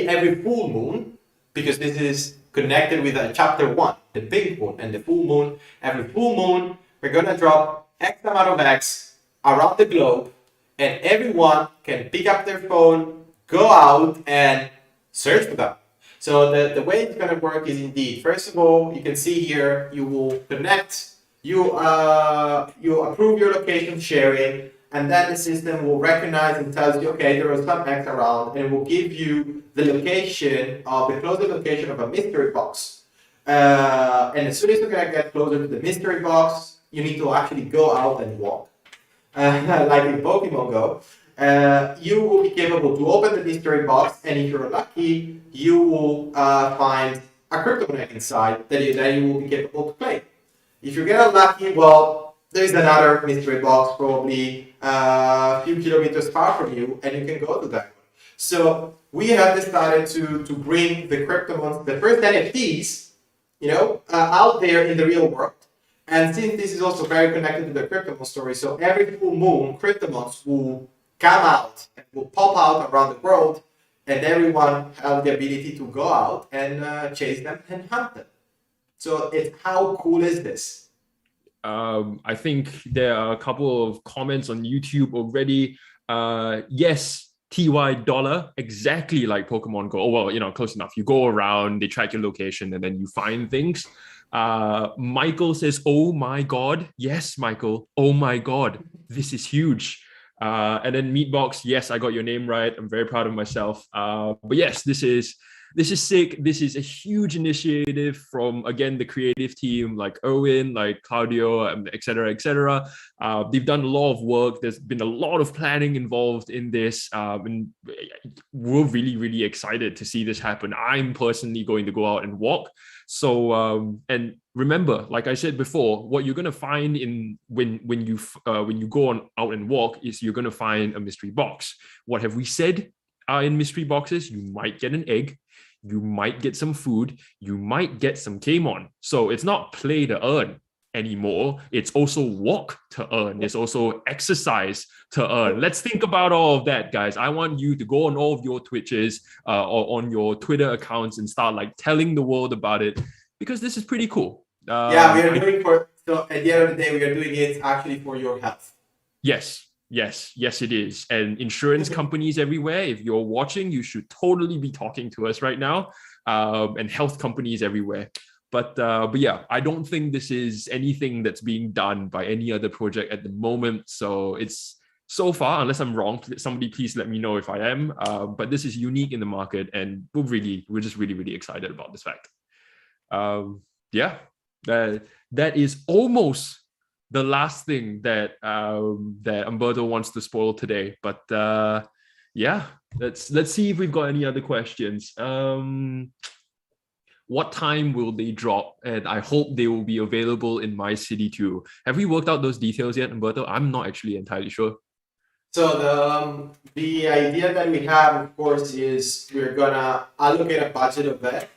Speaker 1: every full moon, because this is connected with chapter 1, the big moon and the full moon. Every full moon, we're gonna drop X amount of eggs around the globe, and everyone can pick up their phone, go out and search for them. So the way it's gonna work is indeed, first of all, you can see here, you will connect, you approve your location sharing, and then the system will recognize and tells you, okay, there are some eggs around, and it will give you the location of the closest location of a mystery box. And as soon as you're gonna get closer to the mystery box, you need to actually go out and walk. Like in Pokemon Go, you will be capable to open the mystery box, and if you're lucky, you will find a Kryptomon egg inside that you will be capable to play. If you get unlucky, well, there's another mystery box probably a few kilometers far from you, and you can go to that one. So we have decided to bring the Kryptomons, the first NFTs, out there in the real world. And since this is also very connected to the Kryptomon story, so every full moon, Kryptomons will come out and will pop out around the world, and everyone has the ability to go out and chase them and hunt them. So how cool is this?
Speaker 2: I think there are a couple of comments on YouTube already. Yes, TY dollar, exactly like Pokemon Go. Oh, well, close enough. You go around, they track your location, and then you find things. Michael says, "Oh my God." Yes, Michael. Oh my God. This is huge. And then Meatbox, yes, I got your name right. I'm very proud of myself. But yes, this is sick. This is a huge initiative from, again, the creative team like Erwin, like Claudio, et cetera, et cetera. They've done a lot of work. There's been a lot of planning involved in this. And we're really, really excited to see this happen. I'm personally going to go out and walk. So, and remember, like I said before, what you're going to find in when you go on out and walk is you're going to find a mystery box. What have we said in mystery boxes? You might get an egg, you might get some food, you might get some Kamon. So it's not play to earn anymore. It's also walk to earn. It's also exercise to earn. Let's think about all of that, guys. I want you to go on all of your Twitches or on your Twitter accounts and start like telling the world about it, because this is pretty cool.
Speaker 1: Yeah, we are doing so at the end of the day, we are doing it actually for your health.
Speaker 2: Yes, it is. And insurance companies everywhere, if you're watching, you should totally be talking to us right now. And health companies everywhere. But yeah, I don't think this is anything that's being done by any other project at the moment. So it's so far, unless I'm wrong, somebody please let me know if I am. But this is unique in the market, and we're just really, really excited about this fact. Yeah, that is almost the last thing that that Umberto wants to spoil today. But yeah, let's see if we've got any other questions. What time will they drop? And I hope they will be available in my city too. Have we worked out those details yet, Umberto? I'm not actually entirely sure.
Speaker 1: So the idea that we have, of course, is we're gonna allocate a budget of that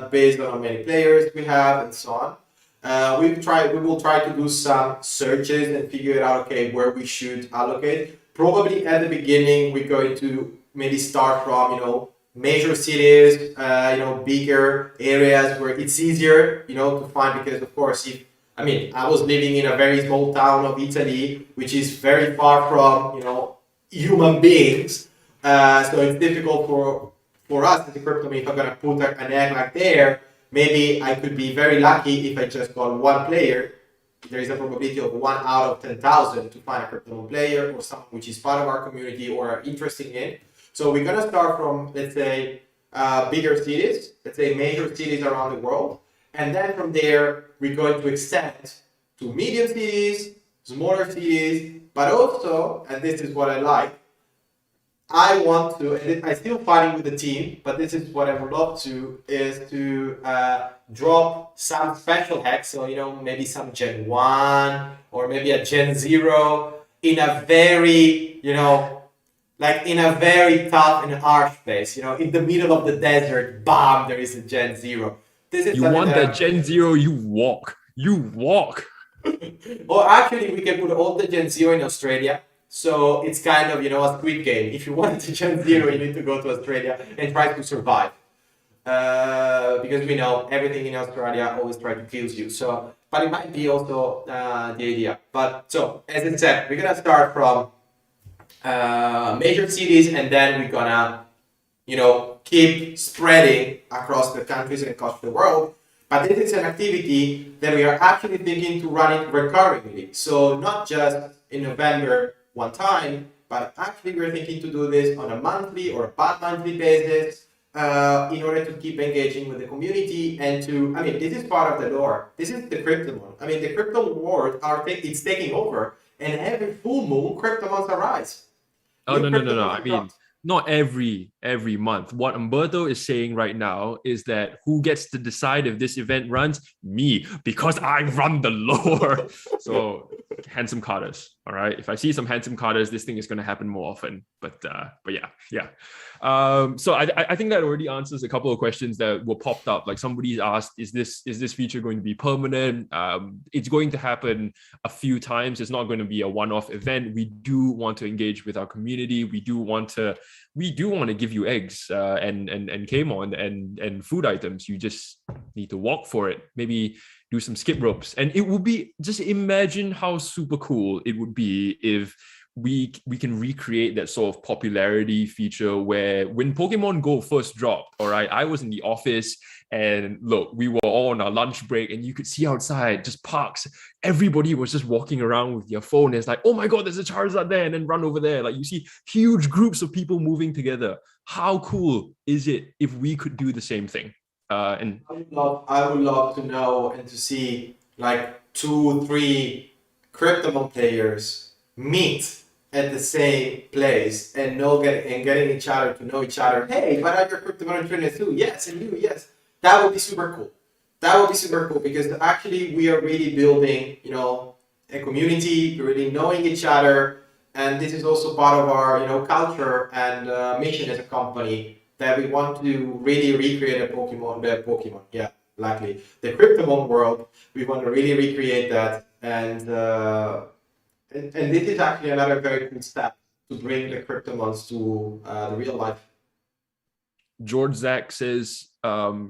Speaker 1: based on how many players we have and so on. We will try to do some searches and figure out, okay, where we should allocate. Probably at the beginning, we're going to maybe start from, major cities, bigger areas where it's easier, to find, because of course, I was living in a very small town of Italy, which is very far from, human beings. So it's difficult for us as a crypto. If I'm gonna put an egg like there, maybe I could be very lucky if I just got one player. There is a probability of 1 out of 10,000 to find a Kryptomon player or someone which is part of our community or are interested in. So we're gonna start from, let's say, bigger cities, let's say major cities around the world. And then from there, we're going to extend to medium cities, smaller cities, but also, and this is what I like, I want to, and I'm still fighting with the team, but this is what I would love to, is to drop some special hacks. So, maybe some Gen 1 or maybe a Gen 0 in a very, like in a very tough and harsh place. In the middle of the desert, bam, there is a Gen 0. This is
Speaker 2: you want that Gen 0, you walk.
Speaker 1: Or actually, we can put all the Gen 0 in Australia. So it's kind of, a Squid Game. If you want to Gen 0, you need to go to Australia and try to survive. Because we know everything in Australia always try to kill you. So, but it might be also the idea. But so, as I said, we're gonna start from major cities, and then we're gonna, keep spreading across the countries and across the world. But this is an activity that we are actually thinking to run it recurringly. So not just in November one time, but actually we're thinking to do this on a monthly or bi-monthly basis in order to keep engaging with the community and to, this is part of the lore. This is the Kryptomon. The crypto world, it's taking over, and every full moon, Kryptomons arise.
Speaker 2: Oh, no. Not every month. What Umberto is saying right now is that who gets to decide if this event runs? Me, because I run the lore. So handsome Carters. All right. If I see some handsome Carters, this thing is going to happen more often. But yeah. So I think that already answers a couple of questions that were popped up. Like somebody's asked, is this feature going to be permanent? It's going to happen a few times. It's not going to be a one-off event. We do want to engage with our community. We do want to give you eggs and Kamon and food items. You just need to walk for it. Maybe do some skip ropes. And it would be, just imagine how super cool it would be if we can recreate that sort of popularity feature where when Pokemon Go first dropped, all right, I was in the office and look, we were all on our lunch break and you could see outside just parks. Everybody was just walking around with their phone. It's like, oh my God, there's a Charizard there, and then run over there. Like you see huge groups of people moving together. How cool is it if we could do the same thing? And
Speaker 1: I would love to know and to see like 2, 3 Kryptomon players meet at the same place and getting each other to know each other. Hey, but are your Kryptomon trainers too? Yes, and you, yes. That would be super cool. That would be super cool because actually we are really building, a community, really knowing each other, and this is also part of our, culture and mission as a company that we want to really recreate yeah, likely the Kryptomon world. We want to really recreate that, and this is actually another very cool step to bring the Kryptomons to the real life.
Speaker 2: George Zach says,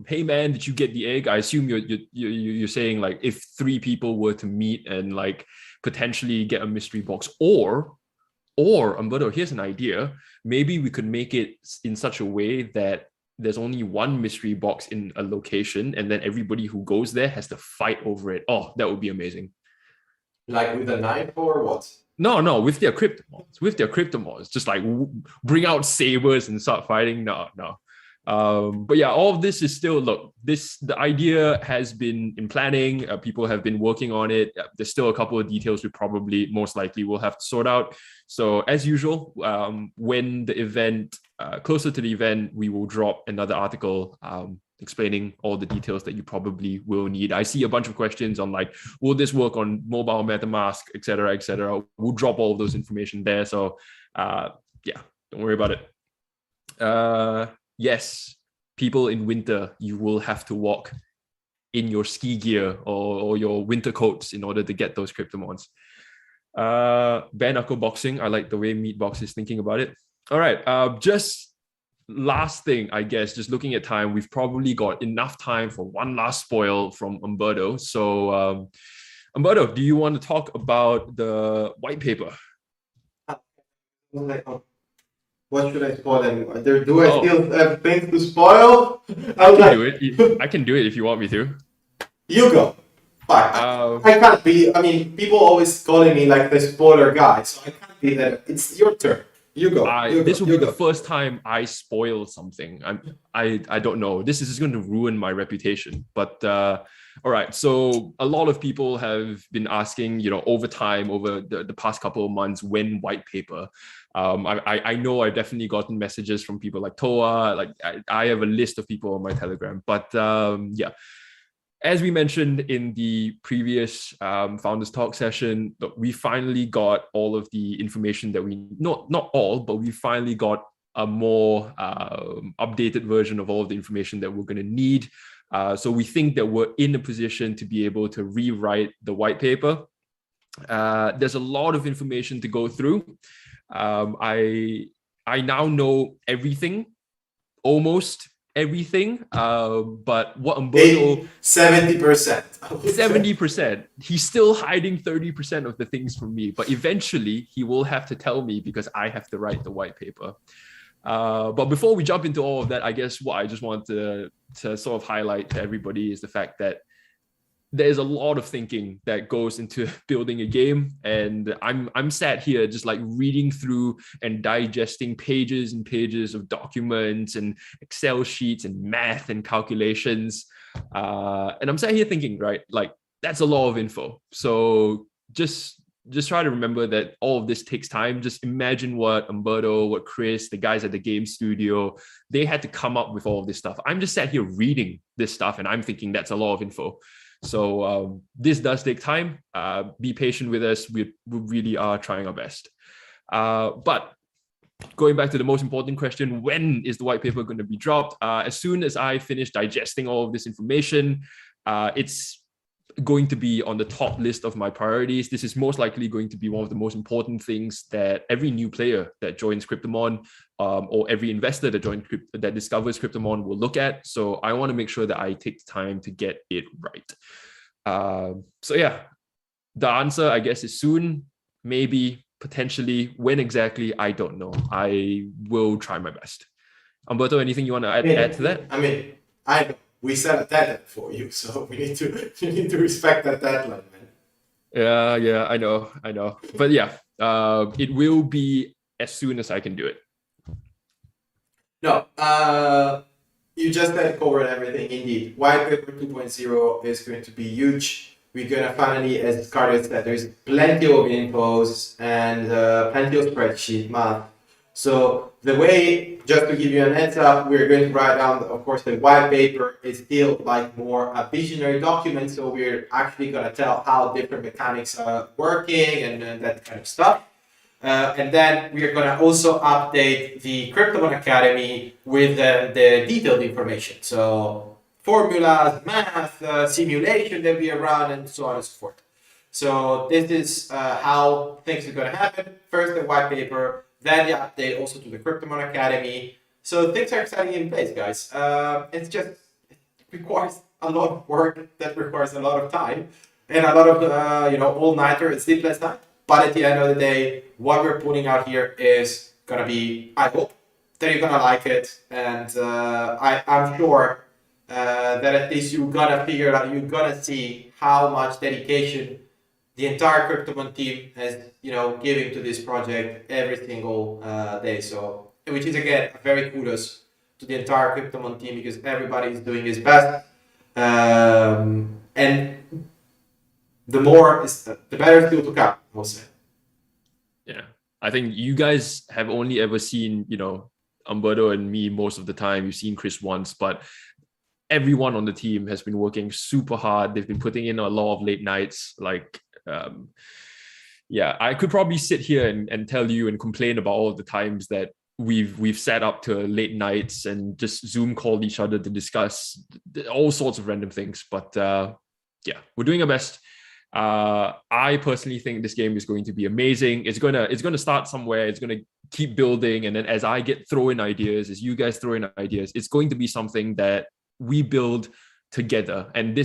Speaker 2: "Hey man, did you get the egg?" I assume you're saying like if 3 people were to meet and like potentially get a mystery box, or Umberto, here's an idea. Maybe we could make it in such a way that there's only one mystery box in a location, and then everybody who goes there has to fight over it. Oh, that would be amazing.
Speaker 1: Like with a knife or what?
Speaker 2: No, with their Kryptomons, just like bring out sabers and start fighting. No. But yeah, all of this is still, look, the idea has been in planning. People have been working on it. There's still a couple of details we probably most likely will have to sort out. So as usual, when the event, closer to the event, we will drop another article explaining all the details that you probably will need. I see a bunch of questions on like, will this work on mobile MetaMask, et cetera. We'll drop all of those information there. So yeah, don't worry about it. Yes, people in winter, you will have to walk in your ski gear or your winter coats in order to get those Kryptomons. Bare knuckle boxing. I like the way Meatbox is thinking about it. All right, just last thing, I guess, just looking at time, we've probably got enough time for one last spoil from Umberto. So Umberto, do you want to talk about the white paper?
Speaker 1: What should I spoil them? Do I still have things to spoil?
Speaker 2: I can do it if you want me to.
Speaker 1: You go. Fine. I can't be. I mean, people always calling me like the spoiler guy, so I can't be that. It's your turn. You go.
Speaker 2: This will be the first time I spoil something. I don't know. This is just going to ruin my reputation. But all right. So a lot of people have been asking, over time, over the past couple of months, when white paper. I know I've definitely gotten messages from people like Toa. Like I have a list of people on my Telegram. But yeah. As we mentioned in the previous Founders Talk session, we finally got all of the information that we, not all, but we finally got a more updated version of all of the information that we're going to need. So we think that we're in a position to be able to rewrite the white paper. There's a lot of information to go through. I now know everything, almost everything, but what Umberto 70%, he's still hiding 30% of the things from me, but eventually he will have to tell me because I have to write the white paper. But before we jump into all of that, I guess what I just want to sort of highlight to everybody is the fact that there's a lot of thinking that goes into building a game, and I'm sat here just like reading through and digesting pages and pages of documents and Excel sheets and math and calculations, and I'm sat here thinking, right, like that's a lot of info. So just try to remember that all of this takes time. Just imagine what Umberto, what Chris, the guys at the game studio, they had to come up with all of this stuff. I'm just sat here reading this stuff and I'm thinking that's a lot of info. So this does take time. Be patient with us. We really are trying our best. But going back to the most important question, when is the white paper going to be dropped? As soon as I finish digesting all of this information, it's going to be on the top list of my priorities. This is most likely going to be one of the most important things that every new player that joins Kryptomon, or every investor that discovers Kryptomon will look at. So I want to make sure that I take the time to get it right. So yeah, the answer, I guess, is soon, maybe, potentially. When exactly, I don't know. I will try my best. Umberto, anything you want to add to that?
Speaker 1: We set a deadline for you, so we need to respect that deadline, man.
Speaker 2: Yeah, I know. But yeah, it will be as soon as I can do it.
Speaker 1: No, you just had covered everything. Indeed, Whitepaper 2.0 is going to be huge. We're gonna finally, as Carlos said, there's plenty of infos and plenty of spreadsheet math. So the way, just to give you an heads up, we're going to write down, of course, the white paper is still like more a visionary document. So we're actually gonna tell how different mechanics are working and that kind of stuff. And then we are going to also update the Kryptomon Academy with the detailed information. So formulas, math, simulation that we run, and so on and so forth. So this is how things are going to happen. First the white paper, then the update also to the Kryptomon Academy. So things are exciting in place, guys. It's just, it requires a lot of work, that requires a lot of time, and a lot of all-nighter and sleepless night. But at the end of the day, what we're putting out here is gonna be, I hope that you're gonna like it, and I'm sure that at least you're gonna figure out, you're gonna see how much dedication the entire Kryptomon team has, giving to this project every single day. So, which is again a very kudos to the entire Kryptomon team, because everybody is doing his best, and the more is the better still to come, I'll say.
Speaker 2: Yeah, I think you guys have only ever seen, Umberto and me most of the time. You've seen Chris once, but everyone on the team has been working super hard. They've been putting in a lot of late nights. Yeah, I could probably sit here and tell you and complain about all of the times that we've sat up to late nights and just Zoom called each other to discuss all sorts of random things. But yeah, we're doing our best. I personally think this game is going to be amazing. It's gonna start somewhere. It's gonna keep building, and then as I get throwing ideas, as you guys throw in ideas, it's going to be something that we build together. And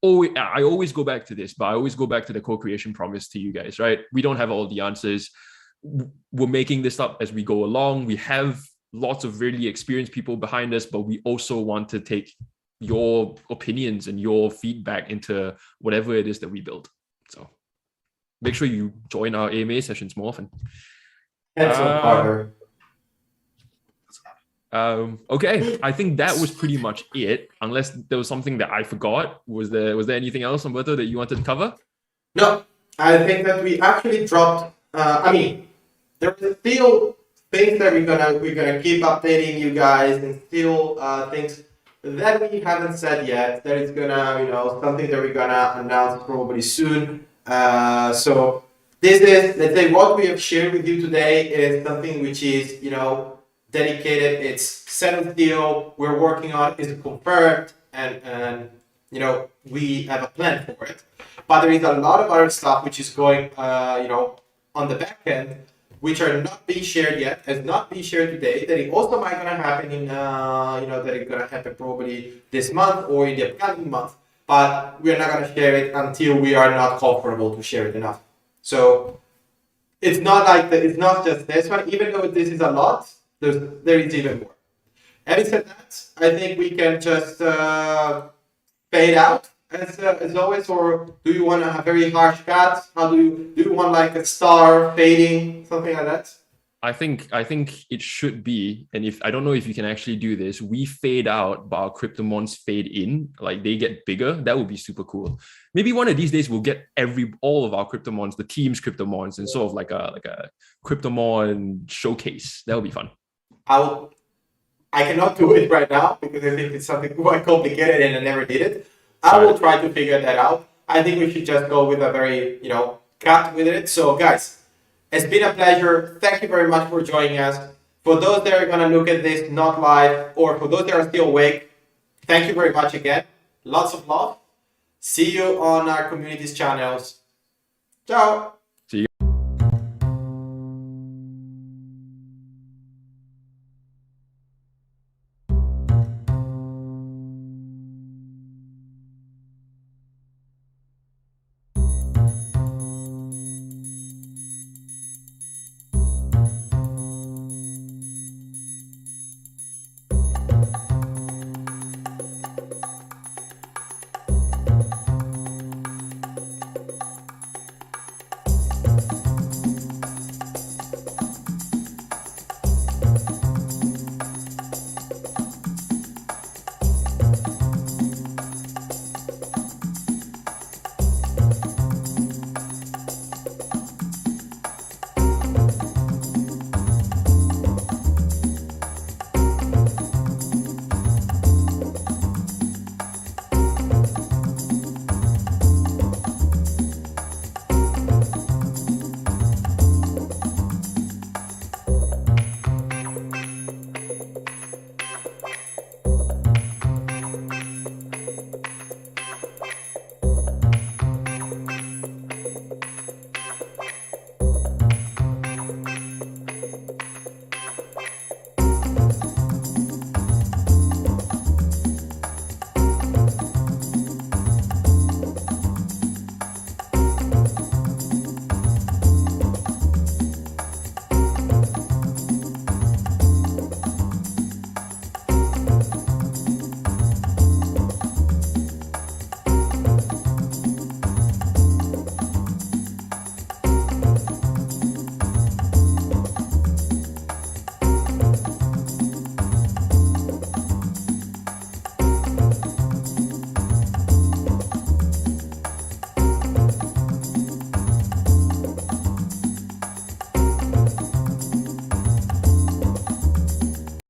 Speaker 2: I always go back to this, but I always go back to the co-creation promise to you guys, right? We don't have all the answers. We're making this up as we go along. We have lots of really experienced people behind us, but we also want to take your opinions and your feedback into whatever it is that we build. So make sure you join our AMA sessions more often.
Speaker 1: That's so harder.
Speaker 2: Okay, I think that was pretty much it. Unless there was something that I forgot. Was there anything else, Umberto, that you wanted to cover?
Speaker 1: No, I think that we actually dropped. There are still things that we're gonna keep updating you guys, and still things that we haven't said yet. That is gonna, something that we're gonna announce probably soon. So this is, let's say, what we have shared with you today is something which is, dedicated. It's settled deal. We're working on, is confirmed, and we have a plan for it. But there is a lot of other stuff which is going, on the back end, which are not being shared yet, has not been shared today. That it also might gonna happen in, that it's gonna happen probably this month or in the upcoming month. But we're not gonna share it until we are not comfortable to share it enough. So it's not like it's not just this one. Even though this is a lot, there is even more. Having said that, I think we can just fade out as always, or do you want a very harsh cut? How do you want like a star fading, something like that?
Speaker 2: I think it should be, and if I don't know if you can actually do this, we fade out, but our Kryptomons fade in, like they get bigger. That would be super cool. Maybe one of these days we'll get all of our Kryptomons, the team's Kryptomons, and sort of like a Kryptomon showcase. That would be fun.
Speaker 1: I cannot do it right now because I think it's something quite complicated and I never did it. I will try to figure that out. I think we should just go with a very, cut with it. So guys, it's been a pleasure. Thank you very much for joining us. For those that are going to look at this not live, or for those that are still awake, thank you very much again. Lots of love. See you on our community's channels. Ciao.
Speaker 2: See you.